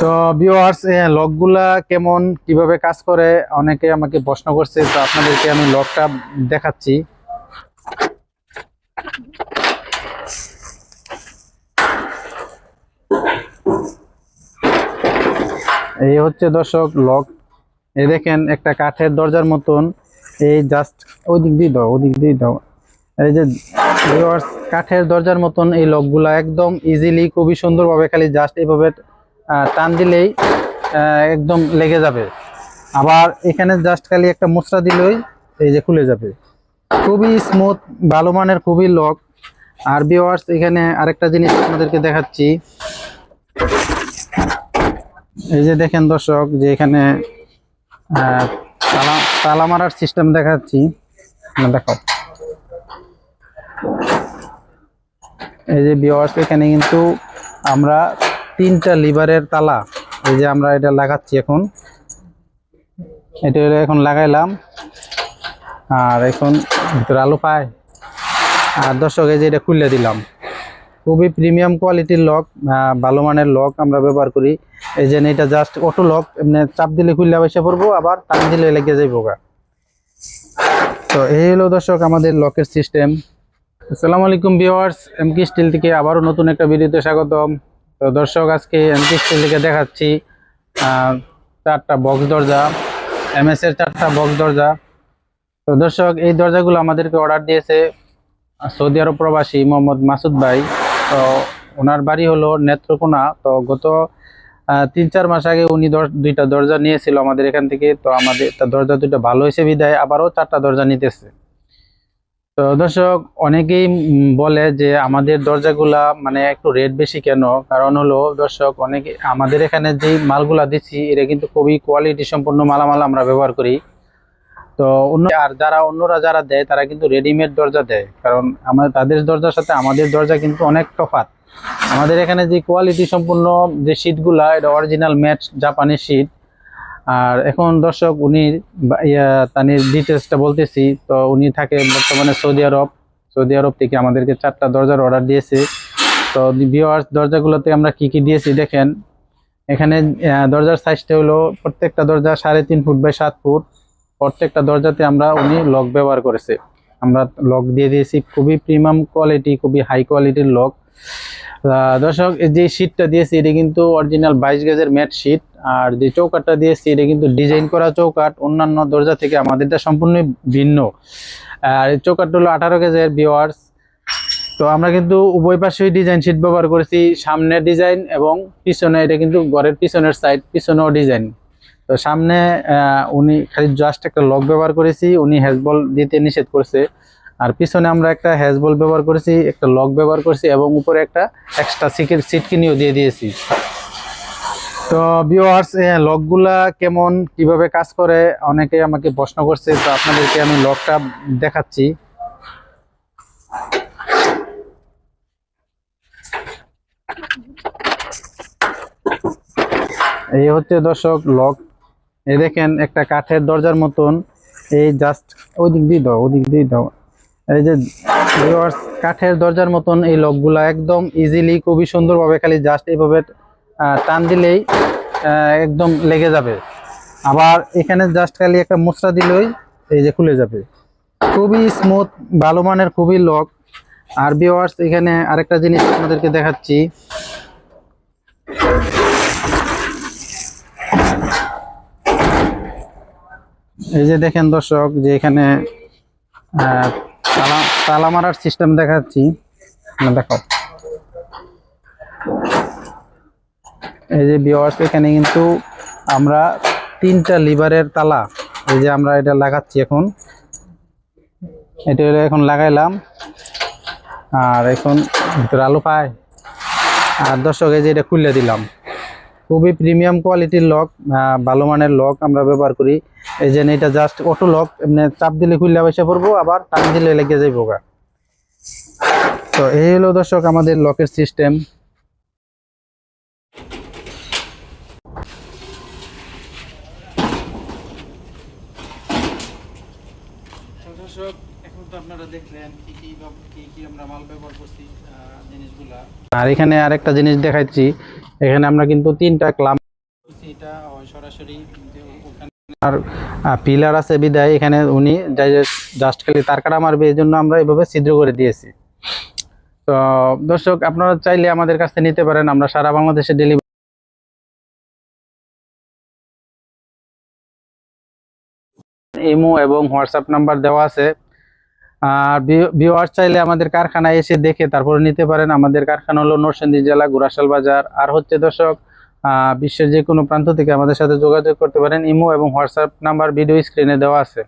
তো ভিউয়ার্স, লকগুলা কেমন কিভাবে কাজ করে অনেকে আমাকে প্রশ্ন করছে, তো আপনাদেরকে আমি লকটা দেখাচ্ছি। এই হচ্ছে দর্শক লক। এই দেখেন একটা কাঠের দরজার মতন, এই জাস্ট ওই দিক দিয়ে দাও, ওদিক দিয়ে দাও। এই যে ভিউয়ার্স, কাঠের দরজার মতন এই লকগুলা একদম ইজিলি খুবই সুন্দরভাবে খালি জাস্ট এইভাবে টান দিলেই একদম লেগে যাবে। আবার এখানে জাস্ট খালি একটা মুচড়া দিলেই এই যে খুলে যাবে। খুবই স্মুথ, ভালো মানের খুবই লক। আর ভিউয়ার্স, এখানে আরেকটা জিনিস আপনাদেরকে দেখাচ্ছি। এই যে দেখেন দর্শক, যে এখানে তালা তালা মারার সিস্টেম দেখাচ্ছি, দেখো। এই যে ভিউয়ার্স, এখানে কিন্তু আমরা তিনটা লিভারের তালা, এই যে আমরা এটা লাগাচ্ছি এখন, এটা এখন লাগাইলাম। আর এখন ভিতরে আলো পায়। আর দর্শক, এই যে এটা খুলে দিলাম। খুবই প্রিমিয়াম কোয়ালিটির লক, ভালো মানের লক আমরা ব্যবহার করি। এই যে এটা জাস্ট অটো লক, এমনি চাপ দিলে খুললে বসে পড়বো, আবার টান দিলে লেগে যাইব গা। তো এই হলো দর্শক আমাদের লকের সিস্টেম। আসসালামু আলাইকুম ভিউয়ার্স, এমকে স্টিল থেকে আবারও নতুন একটা ভিডিওতে স্বাগতম। তো দর্শক, আজকে এমকে স্টিল থেকে দেখাচ্ছি চারটা বক্স দরজা, এমএস এর চারটা বক্স দরজা। তো দর্শক, এই দরজাগুলো আমাদেরকে অর্ডার দিয়েছে সৌদি আরব প্রবাসী মোহাম্মদ মাসুদ ভাই। তো ওনার বাড়ি হলো নেত্রকোনা। তো গত 3-4 মাস আগে উনি দুইটা দরজা নিয়েছিল আমাদের এখান থেকে। তো আমাদের দরজা দুইটা ভালো হয়েছে বিদায় আবারও চারটা দরজা নিতেছে। তো দর্শক, অনেকেই বলে যে আমাদের দরজাগুলা মানে একটু রেট বেশি কেন। কারণ হলো দর্শক, অনেকে আমাদের এখানে যে মালগুলা দিচ্ছি এটা কিন্তু খুবই কোয়ালিটি সম্পন্ন মালামাল আমরা ব্যবহার করি। তো অন্যরা যারা দেয় তারা কিন্তু রেডিমেড দরজা দেয়, কারণ তাদের দরজার সাথে আমাদের দরজা কিন্তু অনেক তফাৎ। আমাদের এখানে যে কোয়ালিটি সম্পূর্ণ যে শীটগুলা, এটা অরিজিনাল ম্যাট জাপানি শীট। আর এখন দর্শক, উনি তার ডিটেলসটা বলতেছি। তো উনি থাকে বর্তমানে সৌদি আরব থেকে আমাদেরকে চারটা দরজার অর্ডার দিয়েছে। তো ভিউয়ার্স, দরজাগুলোতে আমরা কি কি দিয়েছি দেখেন। এখানে দরজার সাইজটা হলো প্রত্যেকটা দরজা 3.5 ফুট বাই 7 ফুট। প্রত্যেকটা দরজাতে উনি লক ব্যবহার করেছে। আমরা লক দিয়ে দিয়েছি খুবই প্রিমিয়াম কোয়ালিটি, খুবই হাই কোয়ালিটির লক। দর্শক, যে শীটটা দিয়েছি এটা কিন্তু অরিজিনাল 22 গেজের ম্যাট শীট। আর যে চৌকাটটা দিয়েছি এটা কিন্তু ডিজাইন করা চৌকাট, অন্যান্য দরজা থেকে আমাদেরটা সম্পূর্ণ ভিন্ন। আর এই চৌকাটটা হলো 18 গেজের ভিউয়ার্স। তো আমরা কিন্তু উভয় পাশেই ডিজাইন শীট ব্যবহার করেছি, সামনে ডিজাইন এবং পিছনে, এটা কিন্তু ঘরের পিছনের সাইড, পিছনেও ডিজাইন। তো সামনে উনি খালি জাস্ট একটা লক ব্যবহার করেছি, উনি হ্যাজবল দিতে নিষেধ করছে। আর পিছনে আমরা একটা হ্যাজবল ব্যবহার করেছি, একটা লক ব্যবহার করেছি এবং উপরে একটা এক্সট্রা সিট কিনেও দিয়ে দিয়েছি। তো ভিউয়ার্স, লকগুলা কেমন কিভাবে কাজ করে অনেকে আমাকে প্রশ্ন করছে, তো আপনাদেরকে আমি লকটা দেখাচ্ছি। এই হচ্ছে দর্শক লক। এই দেখেন একটা কাঠের দরজার মতন, এই জাস্ট ওই দিক দিয়ে দাও, ওদিক দিয়ে দাও। এই যে ভিউয়ার্স, কাঠের দরজার মতন এই লকগুলা একদম ইজিলি খুবই সুন্দরভাবে খালি জাস্ট এইভাবে টান দিলেই একদম লেগে যাবে। আবার এখানে জাস্ট খালি একটা মুচড়া দিলেই এই যে খুলে যাবে। খুবই স্মুথ, ভালো মানের খুবই লক। আর ভিউয়ার্স, এখানে আরেকটা জিনিস আপনাদেরকে দেখাচ্ছি। এই যে দেখেন দর্শক, যে এখানে তালা মারার সিস্টেম দেখাচ্ছি, দেখো। এই যে ভিউয়ার্স, এখানে কিন্তু আমরা তিনটা লিভারের তালা, এই যে আমরা এটা লাগাচ্ছি এখন, এটা এখন লাগাইলাম। আর এখন ভিতরে আলো পায়। আর দর্শক, এই যে এটা খুলে দিলাম। খুবই প্রিমিয়াম কোয়ালিটির লক, ভালো মানের লক আমরা ব্যবহার করি। এই যে এটা জাস্ট অটো লক, এমনি চাপ দিলে খুললে বসে পড়বো, আবার টান দিলে লেগে যাইব গা। তো এই হলো দর্শক আমাদের লকের সিস্টেম। দর্শক, এখন তো আপনারা দেখলেন কি আমরা মাল ব্যবহার করছি জিনিসগুলা। আর এখানে আরেকটা জিনিস দেখাচ্ছি, এখানে আমরা কিন্তু 3টা ক্লাম এসিটা সরাসরি ওখানে আর পিলার আছে বিদায় এখানে উনি জাস্ট খালি তার কাটা মারবে, এই জন্য আমরা এইভাবে ছিদ্র করে দিয়েছি। তো দর্শক, আপনারা চাইলে আমাদের কাছ থেকে নিতে পারেন, আমরা সারা বাংলাদেশে ডেলিভারি। ইমো এবং হোয়াটসঅ্যাপ নাম্বার দেওয়া আছে। আর ভিউয়ার্স চাইলে আমাদের কারখানায় এসে দেখে তারপরে নিতে পারেন। আমাদের কারখানা হলো নরসিংদী জেলা, ঘোড়াশাল বাজার। আর হচ্ছে দর্শক, বিশ্বের যে কোনো প্রান্ত থেকে আমাদের সাথে যোগাযোগ করতে পারেন। ইমো এবং হোয়াটসঅ্যাপ নাম্বার ভিডিও স্ক্রিনে দেওয়া আছে।